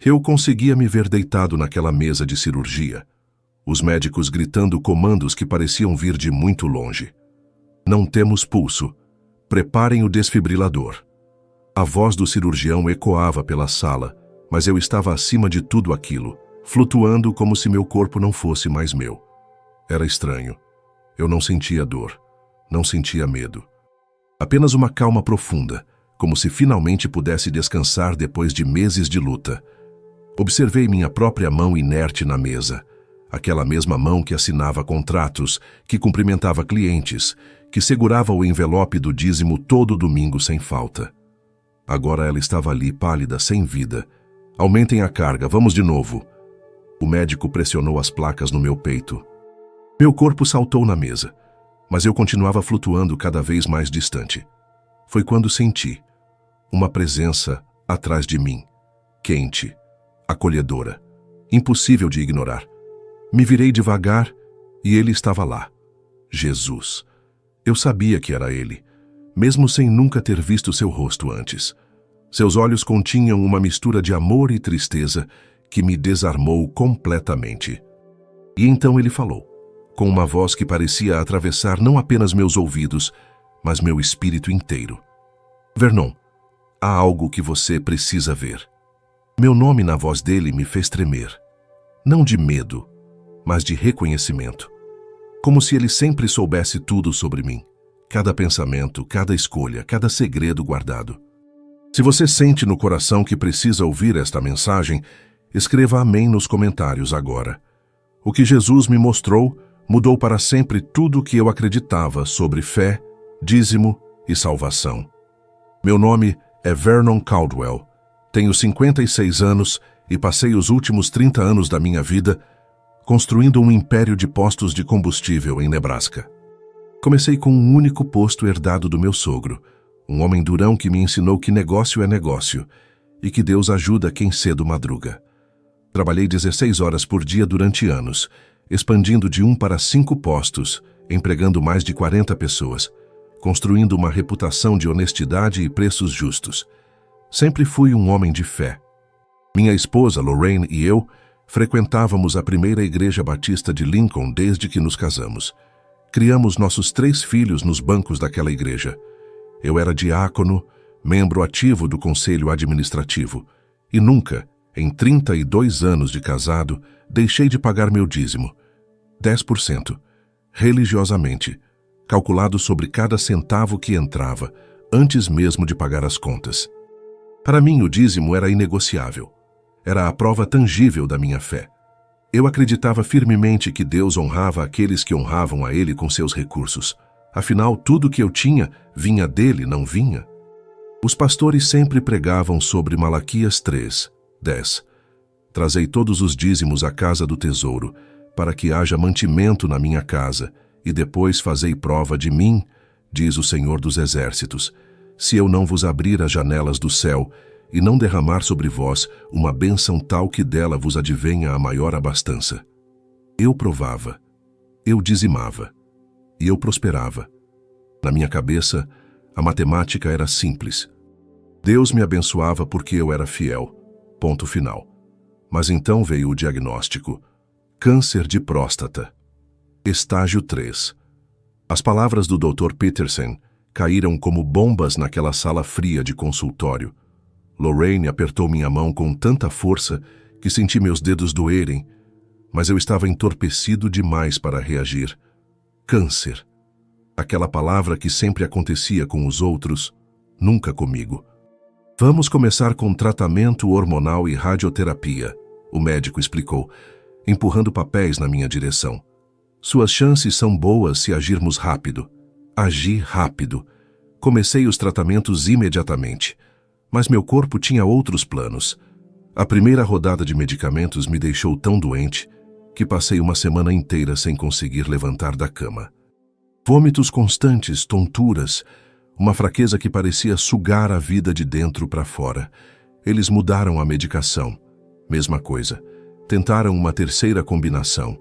Eu conseguia me ver deitado naquela mesa de cirurgia, os médicos gritando comandos que pareciam vir de muito longe. Não temos pulso. Preparem o desfibrilador. A voz do cirurgião ecoava pela sala, mas eu estava acima de tudo aquilo, flutuando como se meu corpo não fosse mais meu. Era estranho. Eu não sentia dor, não sentia medo. Apenas uma calma profunda, como se finalmente pudesse descansar depois de meses de luta. Observei minha própria mão inerte na mesa, aquela mesma mão que assinava contratos, que cumprimentava clientes, que segurava o envelope do dízimo todo domingo sem falta. Agora ela estava ali, pálida, sem vida. Aumentem a carga, vamos de novo. O médico pressionou as placas no meu peito. Meu corpo saltou na mesa, mas eu continuava flutuando cada vez mais distante. Foi quando senti uma presença atrás de mim, quente, acolhedora, impossível de ignorar. Me virei devagar e ele estava lá. Jesus. Eu sabia que era ele, mesmo sem nunca ter visto seu rosto antes. Seus olhos continham uma mistura de amor e tristeza que me desarmou completamente. E então ele falou, com uma voz que parecia atravessar não apenas meus ouvidos, mas meu espírito inteiro. Vernon, há algo que você precisa ver. Meu nome na voz dele me fez tremer. Não de medo, mas de reconhecimento. Como se ele sempre soubesse tudo sobre mim. Cada pensamento, cada escolha, cada segredo guardado. Se você sente no coração que precisa ouvir esta mensagem, escreva amém nos comentários agora. O que Jesus me mostrou mudou para sempre tudo o que eu acreditava sobre fé, dízimo e salvação. Meu nome é Vernon Caldwell. Tenho 56 anos e passei os últimos 30 anos da minha vida construindo um império de postos de combustível em Nebraska. Comecei com um único posto herdado do meu sogro, um homem durão que me ensinou que negócio é negócio e que Deus ajuda quem cedo madruga. Trabalhei 16 horas por dia durante anos, expandindo de 1 para 5 postos, empregando mais de 40 pessoas, construindo uma reputação de honestidade e preços justos. Sempre fui um homem de fé. Minha esposa, Lorraine, e eu frequentávamos a primeira igreja batista de Lincoln desde que nos casamos. Criamos nossos 3 filhos nos bancos daquela igreja. Eu era diácono, membro ativo do conselho administrativo, e nunca, em 32 anos de casado, deixei de pagar meu dízimo. 10%, religiosamente, calculado sobre cada centavo que entrava, antes mesmo de pagar as contas. Para mim, o dízimo era inegociável. Era a prova tangível da minha fé. Eu acreditava firmemente que Deus honrava aqueles que honravam a Ele com seus recursos. Afinal, tudo que eu tinha vinha dele, não vinha? Os pastores sempre pregavam sobre Malaquias 3:10. Trazei todos os dízimos à casa do tesouro, para que haja mantimento na minha casa, e depois fazei prova de mim, diz o Senhor dos Exércitos, se eu não vos abrir as janelas do céu e não derramar sobre vós uma bênção tal que dela vos advenha a maior abastança. Eu provava, eu dizimava, e eu prosperava. Na minha cabeça, a matemática era simples. Deus me abençoava porque eu era fiel. Ponto final. Mas então veio o diagnóstico. Câncer de próstata. Estágio 3. As palavras do Dr. Peterson caíram como bombas naquela sala fria de consultório. Lorraine apertou minha mão com tanta força que senti meus dedos doerem, mas eu estava entorpecido demais para reagir. Câncer. Aquela palavra que sempre acontecia com os outros, nunca comigo. Vamos começar com tratamento hormonal e radioterapia, o médico explicou, empurrando papéis na minha direção. Suas chances são boas se agirmos rápido. Agi rápido. Comecei os tratamentos imediatamente, mas meu corpo tinha outros planos. A primeira rodada de medicamentos me deixou tão doente que passei uma semana inteira sem conseguir levantar da cama. Vômitos constantes, tonturas, uma fraqueza que parecia sugar a vida de dentro para fora. Eles mudaram a medicação. Mesma coisa. Tentaram uma terceira combinação.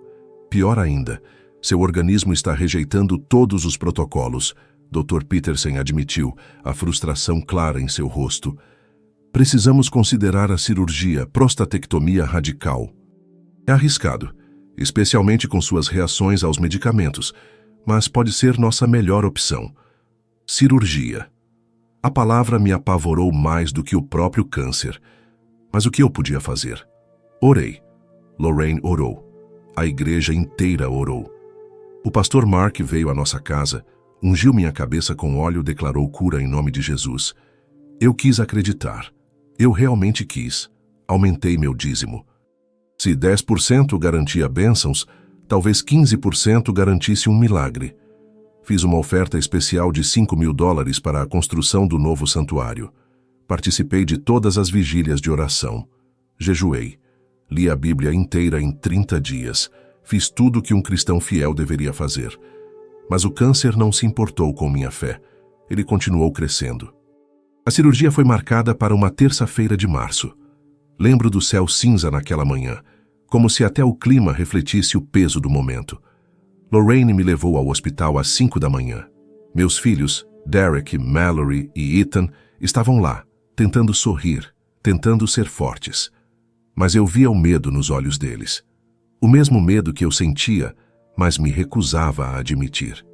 Pior ainda, seu organismo está rejeitando todos os protocolos. Dr. Peterson admitiu, a frustração clara em seu rosto. Precisamos considerar a cirurgia prostatectomia radical. É arriscado, especialmente com suas reações aos medicamentos, mas pode ser nossa melhor opção. Cirurgia. A palavra me apavorou mais do que o próprio câncer. Mas o que eu podia fazer? Orei. Lorraine orou. A igreja inteira orou. O pastor Mark veio à nossa casa, ungiu minha cabeça com óleo e declarou cura em nome de Jesus. Eu quis acreditar. Eu realmente quis. Aumentei meu dízimo. Se 10% garantia bênçãos, talvez 15% garantisse um milagre. Fiz uma oferta especial de $5.000 para a construção do novo santuário. Participei de todas as vigílias de oração. Jejuei. Li a Bíblia inteira em 30 dias. Fiz tudo o que um cristão fiel deveria fazer. Mas o câncer não se importou com minha fé. Ele continuou crescendo. A cirurgia foi marcada para uma terça-feira de março. Lembro do céu cinza naquela manhã, como se até o clima refletisse o peso do momento. Lorraine me levou ao hospital às 5 da manhã. Meus filhos, Derek, Mallory e Ethan, estavam lá, tentando sorrir, tentando ser fortes. Mas eu via o medo nos olhos deles. O mesmo medo que eu sentia, mas me recusava a admitir.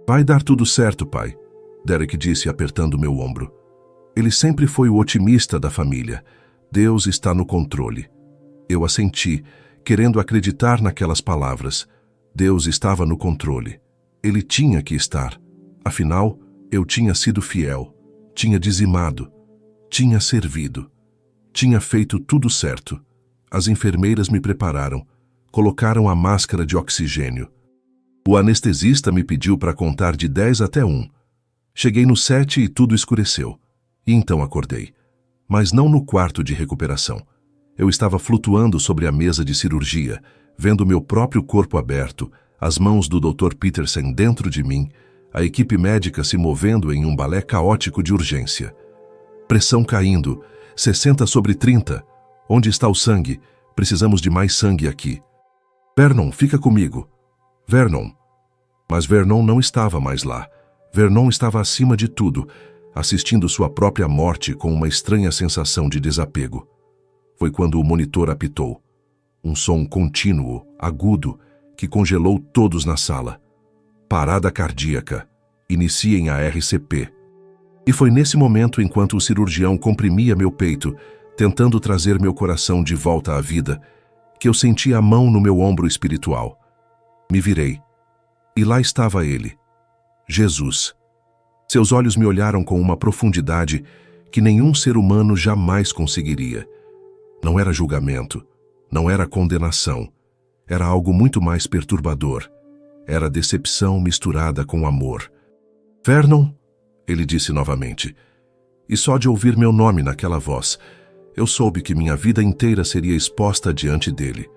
Vai dar tudo certo, pai, Derek disse apertando meu ombro. Ele sempre foi o otimista da família. Deus está no controle. Eu assenti, querendo acreditar naquelas palavras. Deus estava no controle. Ele tinha que estar. Afinal, eu tinha sido fiel, tinha dizimado, tinha servido, tinha feito tudo certo. As enfermeiras me prepararam, colocaram a máscara de oxigênio. O anestesista me pediu para contar de 10 até 1. Cheguei no 7 e tudo escureceu. E então acordei. Mas não no quarto de recuperação. Eu estava flutuando sobre a mesa de cirurgia, vendo meu próprio corpo aberto, as mãos do Dr. Peterson dentro de mim, a equipe médica se movendo em um balé caótico de urgência. Pressão caindo, 60/30. Onde está o sangue? Precisamos de mais sangue aqui. Vernon, fica comigo. Vernon. Mas Vernon não estava mais lá. Vernon estava acima de tudo, assistindo sua própria morte com uma estranha sensação de desapego. Foi quando o monitor apitou. Um som contínuo, agudo, que congelou todos na sala. Parada cardíaca. Iniciem a RCP. E foi nesse momento, enquanto o cirurgião comprimia meu peito, tentando trazer meu coração de volta à vida, que eu senti a mão no meu ombro espiritual. Me virei. E lá estava ele. Jesus. Seus olhos me olharam com uma profundidade que nenhum ser humano jamais conseguiria. Não era julgamento, não era condenação. Era algo muito mais perturbador. Era decepção misturada com amor. Vernon, ele disse novamente. E só de ouvir meu nome naquela voz, eu soube que minha vida inteira seria exposta diante dele.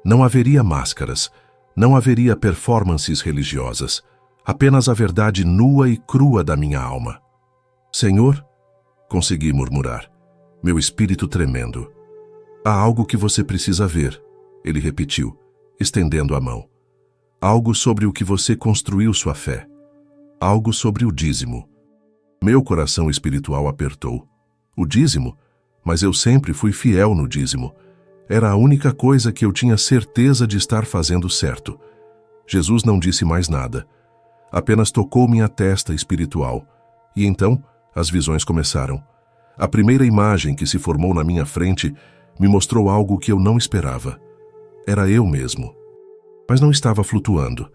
Não haveria máscaras, não haveria performances religiosas, apenas a verdade nua e crua da minha alma. Senhor, consegui murmurar, meu espírito tremendo. Há algo que você precisa ver, ele repetiu, estendendo a mão. Algo sobre o que você construiu sua fé. Algo sobre o dízimo. Meu coração espiritual apertou. O dízimo? Mas eu sempre fui fiel no dízimo. Era a única coisa que eu tinha certeza de estar fazendo certo. Jesus não disse mais nada. Apenas tocou minha testa espiritual. E então, as visões começaram. A primeira imagem que se formou na minha frente me mostrou algo que eu não esperava. Era eu mesmo. Mas não estava flutuando.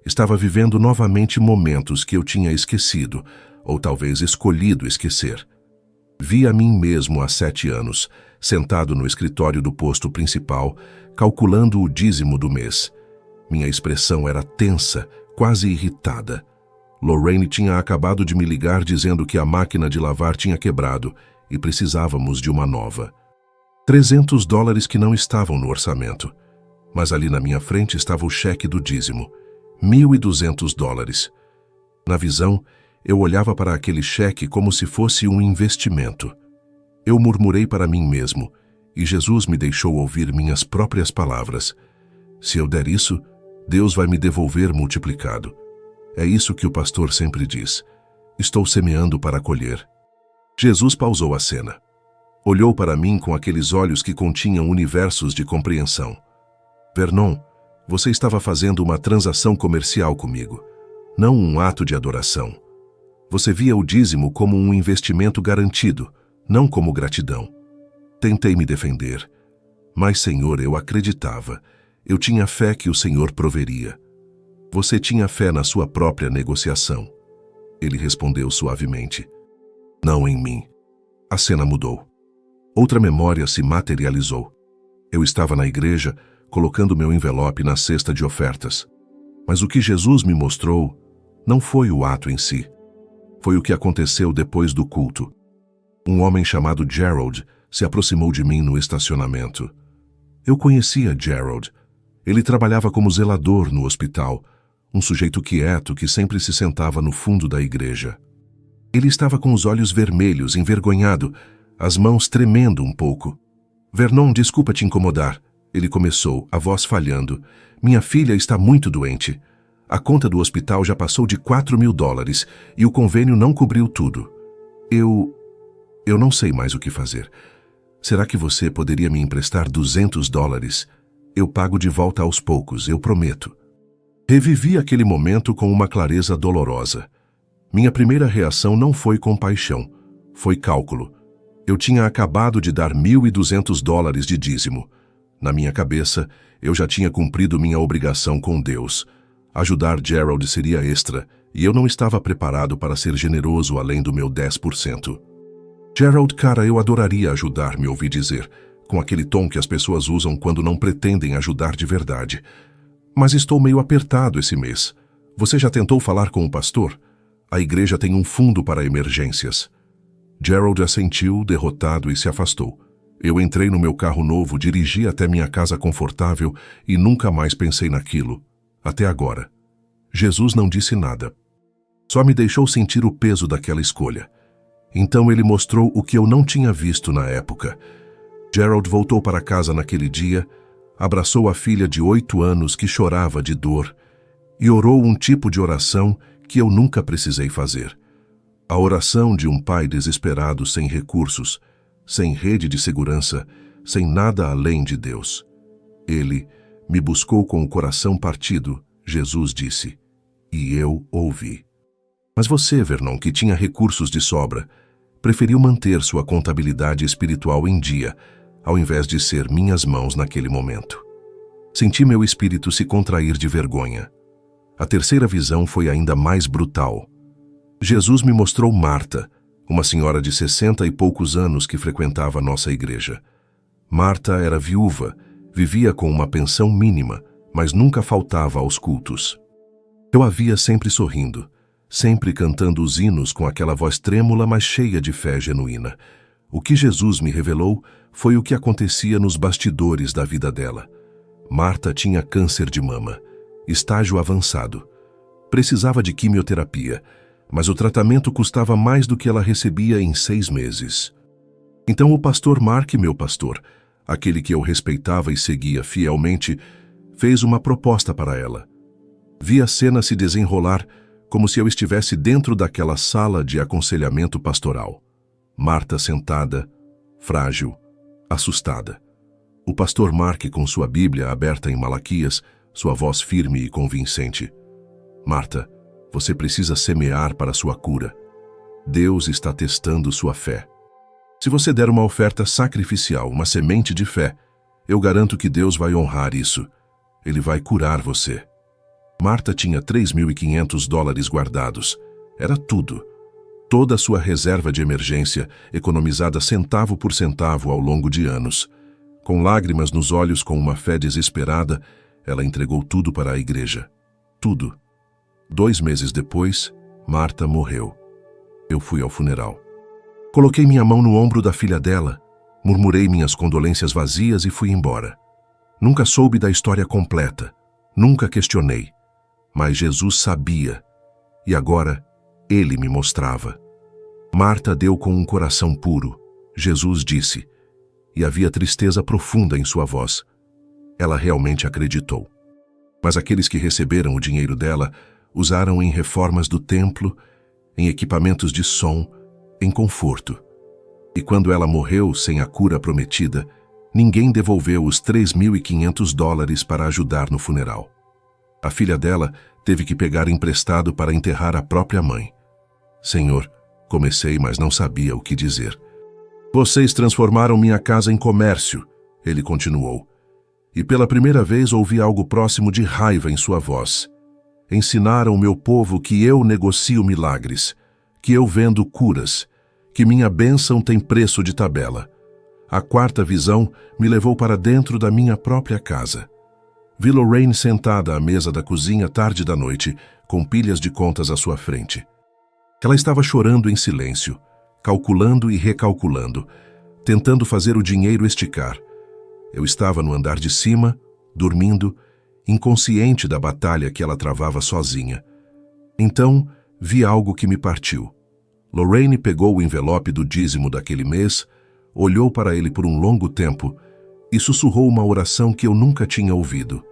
Estava vivendo novamente momentos que eu tinha esquecido, ou talvez escolhido esquecer. Vi a mim mesmo há 7 anos, sentado no escritório do posto principal, calculando o dízimo do mês. Minha expressão era tensa, quase irritada. Lorraine tinha acabado de me ligar dizendo que a máquina de lavar tinha quebrado e precisávamos de uma nova. $300 que não estavam no orçamento. Mas ali na minha frente estava o cheque do dízimo. $1.200. Na visão, eu olhava para aquele cheque como se fosse um investimento. Eu murmurei para mim mesmo, e Jesus me deixou ouvir minhas próprias palavras. Se eu der isso, Deus vai me devolver multiplicado. É isso que o pastor sempre diz. Estou semeando para colher. Jesus pausou a cena. Olhou para mim com aqueles olhos que continham universos de compreensão. Vernon, você estava fazendo uma transação comercial comigo, não um ato de adoração. Você via o dízimo como um investimento garantido, não como gratidão. Tentei me defender, mas, Senhor, eu acreditava. Eu tinha fé que o Senhor proveria. Você tinha fé na sua própria negociação. Ele respondeu suavemente. Não em mim. A cena mudou. Outra memória se materializou. Eu estava na igreja, colocando meu envelope na cesta de ofertas. Mas o que Jesus me mostrou não foi o ato em si. Foi o que aconteceu depois do culto. Um homem chamado Gerald se aproximou de mim no estacionamento. Eu conhecia Gerald. Ele trabalhava como zelador no hospital, um sujeito quieto que sempre se sentava no fundo da igreja. Ele estava com os olhos vermelhos, envergonhado, as mãos tremendo um pouco. Vernon, desculpa te incomodar, ele começou, a voz falhando. Minha filha está muito doente. A conta do hospital já passou de $4.000 e o convênio não cobriu tudo. Eu não sei mais o que fazer. Será que você poderia me emprestar $200? Eu pago de volta aos poucos, eu prometo. Revivi aquele momento com uma clareza dolorosa. Minha primeira reação não foi compaixão, foi cálculo. Eu tinha acabado de dar $1.200 de dízimo. Na minha cabeça, eu já tinha cumprido minha obrigação com Deus. Ajudar Gerald seria extra, e eu não estava preparado para ser generoso além do meu 10%. Gerald, cara, eu adoraria ajudar, me ouvi dizer, com aquele tom que as pessoas usam quando não pretendem ajudar de verdade. Mas estou meio apertado esse mês. Você já tentou falar com o pastor? A igreja tem um fundo para emergências. Gerald assentiu, derrotado, e se afastou. Eu entrei no meu carro novo, dirigi até minha casa confortável e nunca mais pensei naquilo. Até agora. Jesus não disse nada. Só me deixou sentir o peso daquela escolha. Então ele mostrou o que eu não tinha visto na época. Gerald voltou para casa naquele dia, abraçou a filha de 8 anos que chorava de dor e orou um tipo de oração que eu nunca precisei fazer. A oração de um pai desesperado sem recursos, sem rede de segurança, sem nada além de Deus. Ele me buscou com o coração partido, Jesus disse, e eu ouvi. Mas você, Vernon, que tinha recursos de sobra, preferiu manter sua contabilidade espiritual em dia, ao invés de ser minhas mãos naquele momento. Senti meu espírito se contrair de vergonha. A terceira visão foi ainda mais brutal. Jesus me mostrou Marta, uma senhora de 60 e poucos anos que frequentava nossa igreja. Marta era viúva, vivia com uma pensão mínima, mas nunca faltava aos cultos. Eu a via sempre sorrindo, sempre cantando os hinos com aquela voz trêmula, mas cheia de fé genuína. O que Jesus me revelou foi o que acontecia nos bastidores da vida dela. Marta tinha câncer de mama, estágio avançado. Precisava de quimioterapia, mas o tratamento custava mais do que ela recebia em 6 meses. Então o pastor Mark, meu pastor, aquele que eu respeitava e seguia fielmente, fez uma proposta para ela. Vi a cena se desenrolar como se eu estivesse dentro daquela sala de aconselhamento pastoral. Marta sentada, frágil, assustada. O pastor Mark com sua Bíblia aberta em Malaquias, sua voz firme e convincente. Marta, você precisa semear para sua cura. Deus está testando sua fé. Se você der uma oferta sacrificial, uma semente de fé, eu garanto que Deus vai honrar isso. Ele vai curar você. Marta tinha $3.500 guardados. Era tudo. Toda a sua reserva de emergência, economizada centavo por centavo ao longo de anos. Com lágrimas nos olhos, com uma fé desesperada, ela entregou tudo para a igreja. Tudo. 2 meses depois, Marta morreu. Eu fui ao funeral. Coloquei minha mão no ombro da filha dela, murmurei minhas condolências vazias e fui embora. Nunca soube da história completa, nunca questionei. Mas Jesus sabia, e agora ele me mostrava. Marta deu com um coração puro, Jesus disse, e havia tristeza profunda em sua voz. Ela realmente acreditou. Mas aqueles que receberam o dinheiro dela usaram em reformas do templo, em equipamentos de som, em conforto. E quando ela morreu sem a cura prometida, ninguém devolveu os $3.500 para ajudar no funeral. A filha dela teve que pegar emprestado para enterrar a própria mãe. Senhor, comecei, mas não sabia o que dizer. Vocês transformaram minha casa em comércio, ele continuou. E pela primeira vez ouvi algo próximo de raiva em sua voz. Ensinaram o meu povo que eu negocio milagres, que eu vendo curas, que minha bênção tem preço de tabela. A quarta visão me levou para dentro da minha própria casa. Vi Lorraine sentada à mesa da cozinha tarde da noite, com pilhas de contas à sua frente. Ela estava chorando em silêncio, calculando e recalculando, tentando fazer o dinheiro esticar. Eu estava no andar de cima, dormindo, inconsciente da batalha que ela travava sozinha. Então, vi algo que me partiu. Lorraine pegou o envelope do dízimo daquele mês, olhou para ele por um longo tempo e sussurrou uma oração que eu nunca tinha ouvido.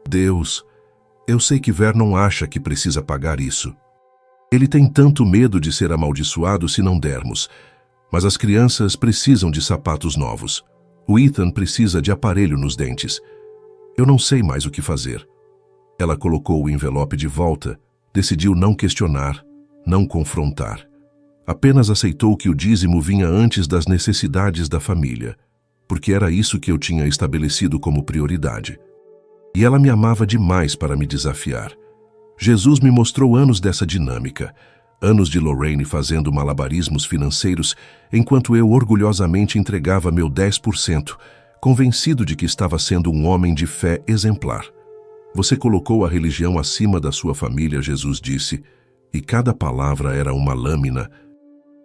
Deus, eu sei que Vernon acha que precisa pagar isso. Ele tem tanto medo de ser amaldiçoado se não dermos, mas as crianças precisam de sapatos novos. O Ethan precisa de aparelho nos dentes. Eu não sei mais o que fazer. Ela colocou o envelope de volta, decidiu não questionar, não confrontar. Apenas aceitou que o dízimo vinha antes das necessidades da família, porque era isso que eu tinha estabelecido como prioridade. E ela me amava demais para me desafiar. Jesus me mostrou anos dessa dinâmica, anos de Lorraine fazendo malabarismos financeiros, enquanto eu orgulhosamente entregava meu 10%, convencido de que estava sendo um homem de fé exemplar. Você colocou a religião acima da sua família, Jesus disse, e cada palavra era uma lâmina.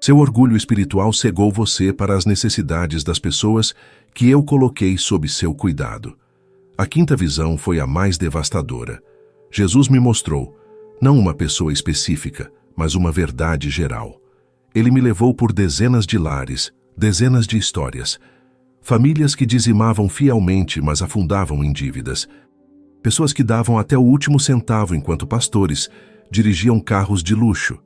Seu orgulho espiritual cegou você para as necessidades das pessoas que eu coloquei sob seu cuidado. A quinta visão foi a mais devastadora. Jesus me mostrou, não uma pessoa específica, mas uma verdade geral. Ele me levou por dezenas de lares, dezenas de histórias. Famílias que dizimavam fielmente, mas afundavam em dívidas. Pessoas que davam até o último centavo enquanto pastores dirigiam carros de luxo.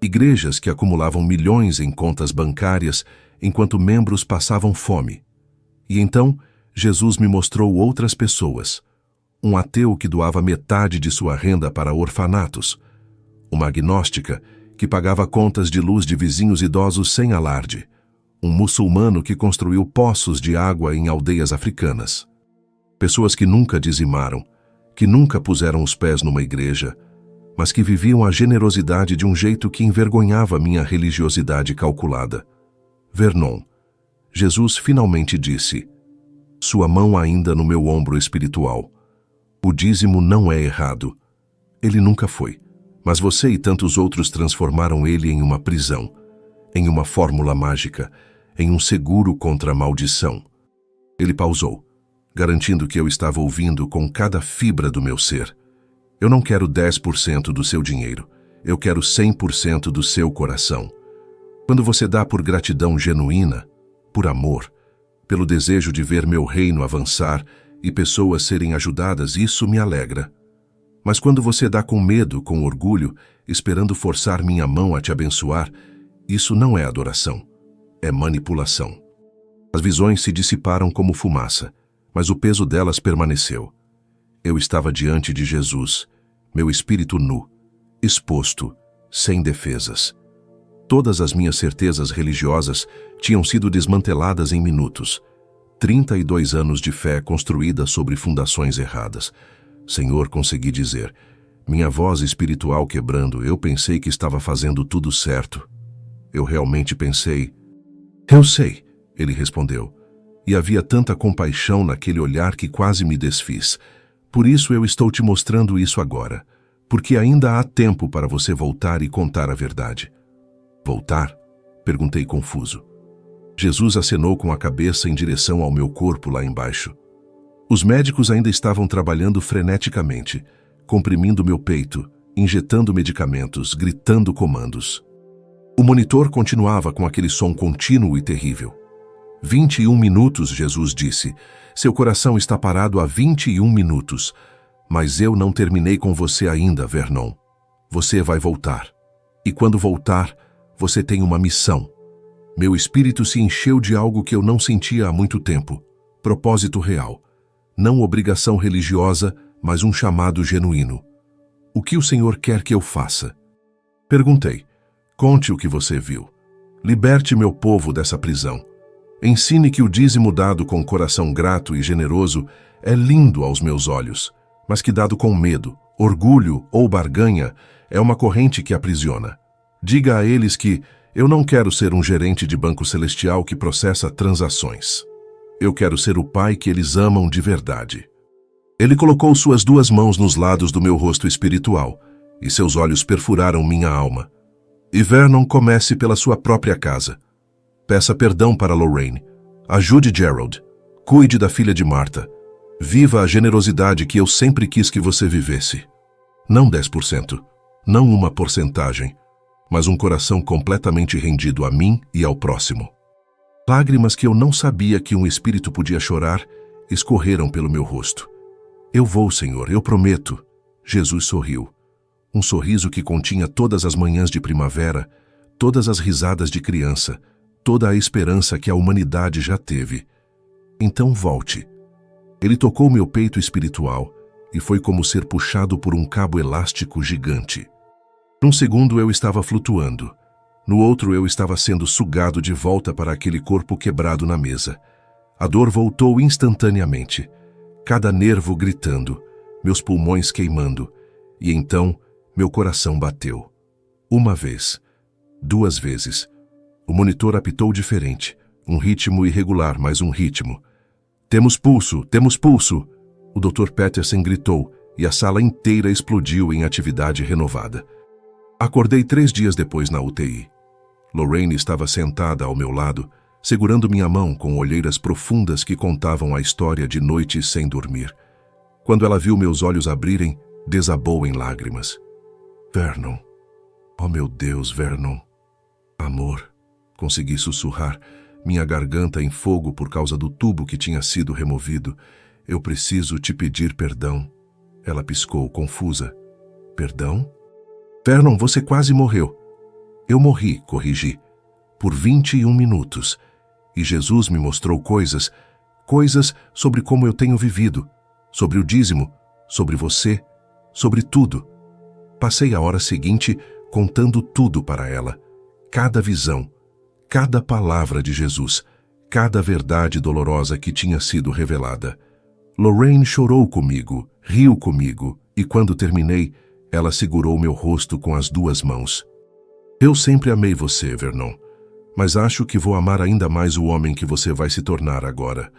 Igrejas que acumulavam milhões em contas bancárias enquanto membros passavam fome. E então, Jesus me mostrou outras pessoas. Um ateu que doava metade de sua renda para orfanatos. Uma agnóstica que pagava contas de luz de vizinhos idosos sem alarde. Um muçulmano que construiu poços de água em aldeias africanas. Pessoas que nunca dizimaram, que nunca puseram os pés numa igreja, mas que viviam a generosidade de um jeito que envergonhava minha religiosidade calculada. Vernon, Jesus finalmente disse, sua mão ainda no meu ombro espiritual. O dízimo não é errado. Ele nunca foi, mas você e tantos outros transformaram ele em uma prisão, em uma fórmula mágica, em um seguro contra a maldição. Ele pausou, garantindo que eu estava ouvindo com cada fibra do meu ser. Eu não quero 10% do seu dinheiro. Eu quero 100% do seu coração. Quando você dá por gratidão genuína, por amor, pelo desejo de ver meu reino avançar e pessoas serem ajudadas, isso me alegra. Mas quando você dá com medo, com orgulho, esperando forçar minha mão a te abençoar, isso não é adoração, é manipulação. As visões se dissiparam como fumaça, mas o peso delas permaneceu. Eu estava diante de Jesus, meu espírito nu, exposto, sem defesas. Todas as minhas certezas religiosas tinham sido desmanteladas em minutos. 32 anos de fé construída sobre fundações erradas. Senhor, consegui dizer, minha voz espiritual quebrando, eu pensei que estava fazendo tudo certo. Eu realmente pensei. Eu sei, ele respondeu. E havia tanta compaixão naquele olhar que quase me desfiz. Por isso eu estou te mostrando isso agora, porque ainda há tempo para você voltar e contar a verdade. Voltar? Perguntei confuso. Jesus acenou com a cabeça em direção ao meu corpo lá embaixo. Os médicos ainda estavam trabalhando freneticamente, comprimindo meu peito, injetando medicamentos, gritando comandos. O monitor continuava com aquele som contínuo e terrível. 21 minutos, Jesus disse. Seu coração está parado há 21 minutos. Mas eu não terminei com você ainda, Vernon. Você vai voltar. E quando voltar, você tem uma missão. Meu espírito se encheu de algo que eu não sentia há muito tempo. Propósito real. Não obrigação religiosa, mas um chamado genuíno. O que o Senhor quer que eu faça? Perguntei. Conte o que você viu. Liberte meu povo dessa prisão. Ensine que o dízimo dado com coração grato e generoso é lindo aos meus olhos, mas que dado com medo, orgulho ou barganha é uma corrente que aprisiona. Diga a eles que eu não quero ser um gerente de banco celestial que processa transações. Eu quero ser o pai que eles amam de verdade. Ele colocou suas 2 mãos nos lados do meu rosto espiritual e seus olhos perfuraram minha alma. E Vernon, comece pela sua própria casa. Peça perdão para Lorraine. Ajude Gerald. Cuide da filha de Martha. Viva a generosidade que eu sempre quis que você vivesse. Não 10%, não uma porcentagem, mas um coração completamente rendido a mim e ao próximo. Lágrimas que eu não sabia que um espírito podia chorar escorreram pelo meu rosto. Eu vou, Senhor, eu prometo. Jesus sorriu. Um sorriso que continha todas as manhãs de primavera, todas as risadas de criança, toda a esperança que a humanidade já teve. Então volte. Ele tocou meu peito espiritual e foi como ser puxado por um cabo elástico gigante. Num segundo eu estava flutuando. No outro eu estava sendo sugado de volta para aquele corpo quebrado na mesa. A dor voltou instantaneamente, cada nervo gritando, meus pulmões queimando, e então meu coração bateu. 1 vez, 2 vezes. O monitor apitou diferente, um ritmo irregular, mas um ritmo. Temos pulso, temos pulso! O Dr. Peterson gritou e a sala inteira explodiu em atividade renovada. Acordei 3 dias depois na UTI. Lorraine estava sentada ao meu lado, segurando minha mão com olheiras profundas que contavam a história de noites sem dormir. Quando ela viu meus olhos abrirem, desabou em lágrimas. Vernon. Oh meu Deus, Vernon. Amor. Consegui sussurrar, minha garganta em fogo por causa do tubo que tinha sido removido. Eu preciso te pedir perdão. Ela piscou, confusa. Perdão? Vernon, você quase morreu. Eu morri, corrigi, por 21 minutos. E Jesus me mostrou coisas sobre como eu tenho vivido, sobre o dízimo, sobre você, sobre tudo. Passei a hora seguinte contando tudo para ela. Cada visão, cada palavra de Jesus, cada verdade dolorosa que tinha sido revelada. Lorraine chorou comigo, riu comigo, e quando terminei, ela segurou meu rosto com as 2 mãos. Eu sempre amei você, Vernon, mas acho que vou amar ainda mais o homem que você vai se tornar agora.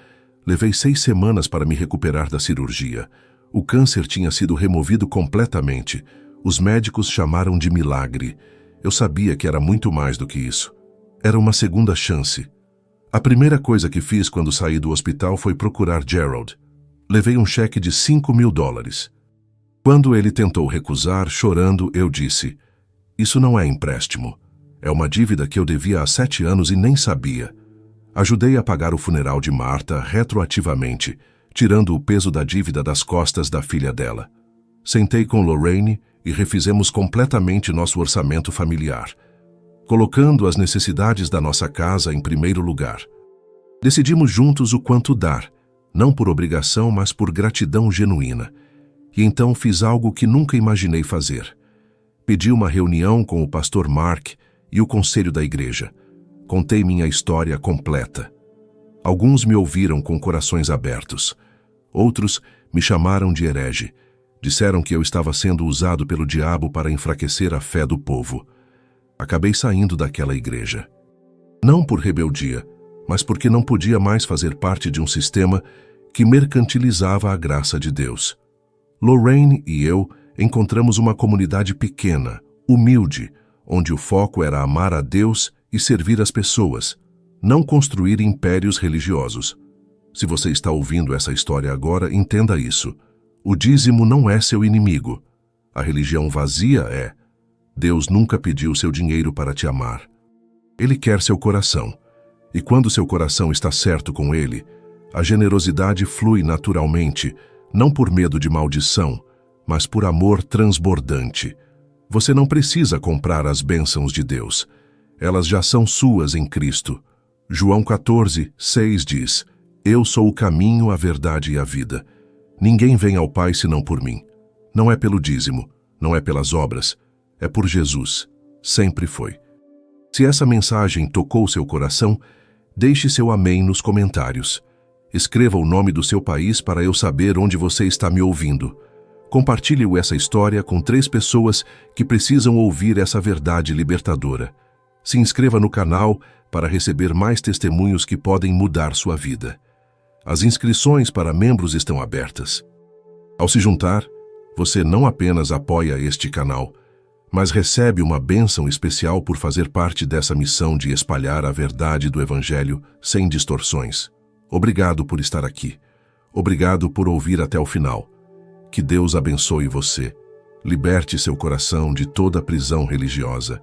Levei 6 semanas para me recuperar da cirurgia. O câncer tinha sido removido completamente. Os médicos chamaram de milagre. Eu sabia que era muito mais do que isso. Era uma segunda chance. A primeira coisa que fiz quando saí do hospital foi procurar Gerald. Levei um cheque de $5.000. Quando ele tentou recusar, chorando, eu disse: isso não é empréstimo. É uma dívida que eu devia há 7 anos e nem sabia. Ajudei a pagar o funeral de Martha retroativamente, tirando o peso da dívida das costas da filha dela. Sentei com Lorraine e refizemos completamente nosso orçamento familiar, colocando as necessidades da nossa casa em primeiro lugar. Decidimos juntos o quanto dar, não por obrigação, mas por gratidão genuína. E então fiz algo que nunca imaginei fazer. Pedi uma reunião com o pastor Mark e o conselho da igreja. Contei minha história completa. Alguns me ouviram com corações abertos. Outros me chamaram de herege. Disseram que eu estava sendo usado pelo diabo para enfraquecer a fé do povo. Acabei saindo daquela igreja. Não por rebeldia, mas porque não podia mais fazer parte de um sistema que mercantilizava a graça de Deus. Lorraine e eu encontramos uma comunidade pequena, humilde, onde o foco era amar a Deus e servir as pessoas, não construir impérios religiosos. Se você está ouvindo essa história agora, entenda isso. O dízimo não é seu inimigo. A religião vazia é. Deus nunca pediu seu dinheiro para te amar. Ele quer seu coração. E quando seu coração está certo com ele, a generosidade flui naturalmente, não por medo de maldição, mas por amor transbordante. Você não precisa comprar as bênçãos de Deus. Elas já são suas em Cristo. João 14:6 diz: Eu sou o caminho, a verdade e a vida. Ninguém vem ao Pai senão por mim. Não é pelo dízimo, não é pelas obras, é por Jesus. Sempre foi. Se essa mensagem tocou seu coração, deixe seu amém nos comentários. Escreva o nome do seu país para eu saber onde você está me ouvindo. Compartilhe essa história com 3 pessoas que precisam ouvir essa verdade libertadora. Se inscreva no canal para receber mais testemunhos que podem mudar sua vida. As inscrições para membros estão abertas. Ao se juntar, você não apenas apoia este canal, mas recebe uma bênção especial por fazer parte dessa missão de espalhar a verdade do Evangelho sem distorções. Obrigado por estar aqui. Obrigado por ouvir até o final. Que Deus abençoe você, liberte seu coração de toda prisão religiosa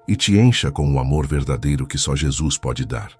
e te encha com o amor verdadeiro que só Jesus pode dar.